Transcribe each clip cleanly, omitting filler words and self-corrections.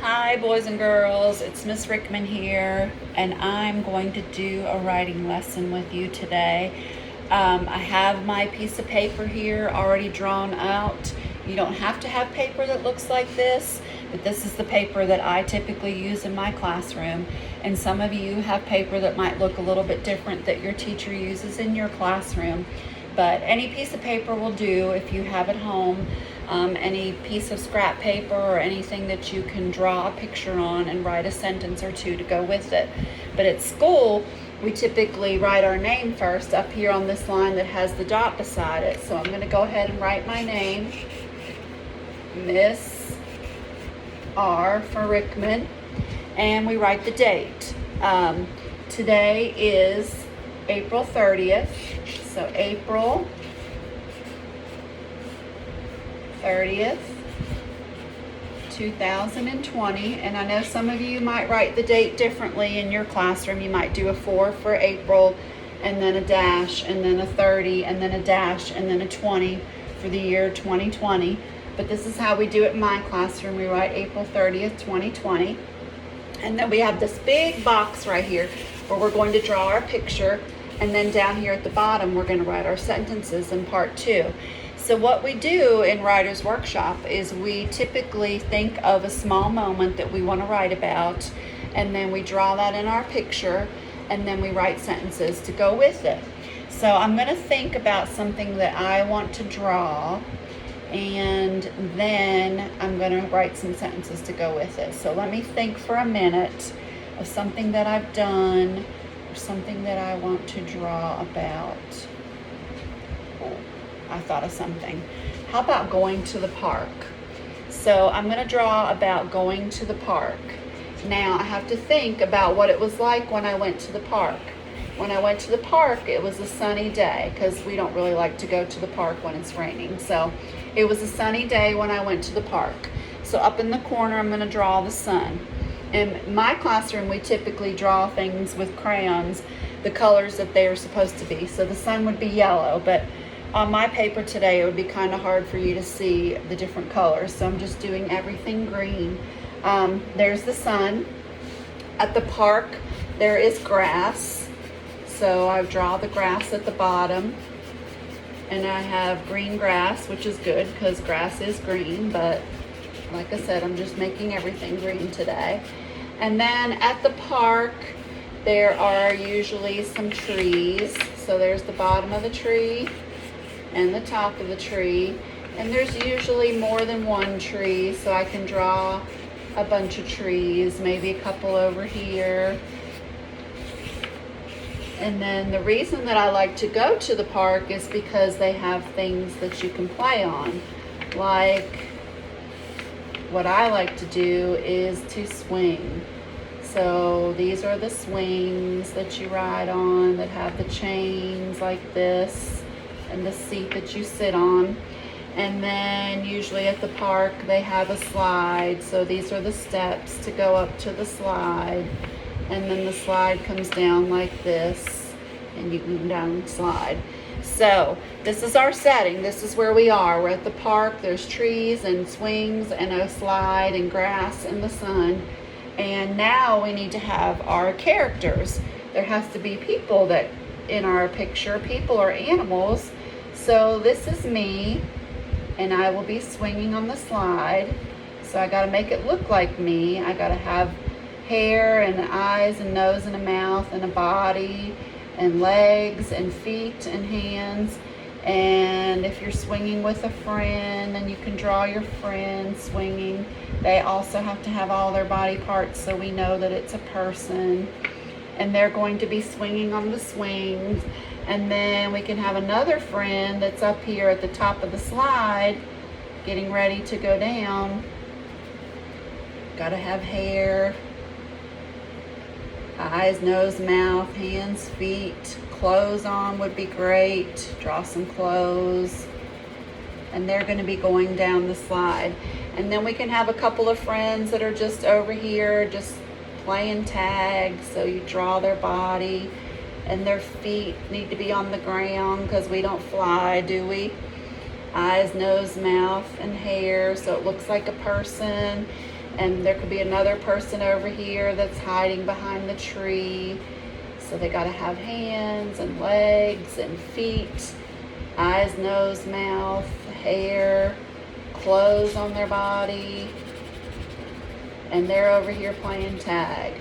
Hi boys and girls, it's Miss Rickman here, and I'm going to do a writing lesson with you today. I have my piece of paper here already drawn out. You don't have to have paper that looks like this, but this is the paper that I typically use in my classroom, and some of you have paper that might look a little bit different that your teacher uses in your classroom. But any piece of paper will do if you have at home. Any piece of scrap paper or anything that you can draw a picture on and write a sentence or two to go with it. But at school, we typically write our name first up here on this line that has the dot beside it. So I'm going to go ahead and write my name, Miss R for Rickman, and we write the date. Today is April 30th, so April 30th, 2020, and I know some of you might write the date differently in your classroom. You might do a 4 for April, and then a dash, and then a 30, and then a dash, and then a 20 for the year 2020. But this is how we do it in my classroom. We write April 30th, 2020. And then we have this big box right here where we're going to draw our picture, and then down here at the bottom we're going to write our sentences in part 2. So what we do in Writer's Workshop is we typically think of a small moment that we want to write about, and then we draw that in our picture, and then we write sentences to go with it. So I'm going to think about something that I want to draw, and then I'm going to write some sentences to go with it. So let me think for a minute of something that I've done or something that I want to draw about. I thought of something. How about going to the park? So I'm going to draw about going to the park. Now I have to think about what it was like when I went to the park. When I went to the park, it was a sunny day, because we don't really like to go to the park when it's raining. So it was a sunny day when I went to the park. So up in the corner, I'm going to draw the sun. In my classroom, we typically draw things with crayons, the colors that they are supposed to be. So the sun would be yellow, but on my paper today, it would be kind of hard for you to see the different colors. So I'm just doing everything green. There's the sun. At the park, there is grass. So I draw the grass at the bottom, and I have green grass, which is good because grass is green, but like I said, I'm just making everything green today. And then at the park, there are usually some trees. So there's the bottom of the tree and the top of the tree, and there's usually more than one tree, so I can draw a bunch of trees, maybe a couple over here. And then the reason that I like to go to the park is because they have things that you can play on. Like, what I like to do is to swing. So these are the swings that you ride on that have the chains like this, and the seat that you sit on. And then usually at the park they have a slide, so these are the steps to go up to the slide, and then the slide comes down like this, and you can go down the slide. So this is our setting. This is where we are. We're at the park. There's trees and swings and a slide and grass and the sun. And now we need to have our characters. There has to be people that in our picture, people or animals. So this is me, and I will be swinging on the slide. So I got to make it look like me. I got to have hair and eyes and nose and a mouth and a body and legs and feet and hands. And if you're swinging with a friend, then you can draw your friend swinging. They also have to have all their body parts so we know that it's a person. And they're going to be swinging on the swings. And then we can have another friend that's up here at the top of the slide getting ready to go down. Got to have hair, eyes, nose, mouth, hands, feet, clothes on would be great. Draw some clothes. And they're going to be going down the slide. And then we can have a couple of friends that are just over here just playing tag. So you draw their body, and their feet need to be on the ground because we don't fly, do we? Eyes, nose, mouth, and hair, so it looks like a person. And there could be another person over here that's hiding behind the tree. So they got to have hands and legs and feet, eyes, nose, mouth, hair, clothes on their body. And they're over here playing tag.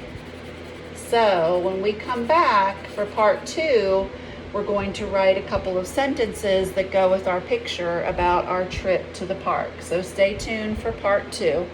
So when we come back for part 2, we're going to write a couple of sentences that go with our picture about our trip to the park. So stay tuned for part 2.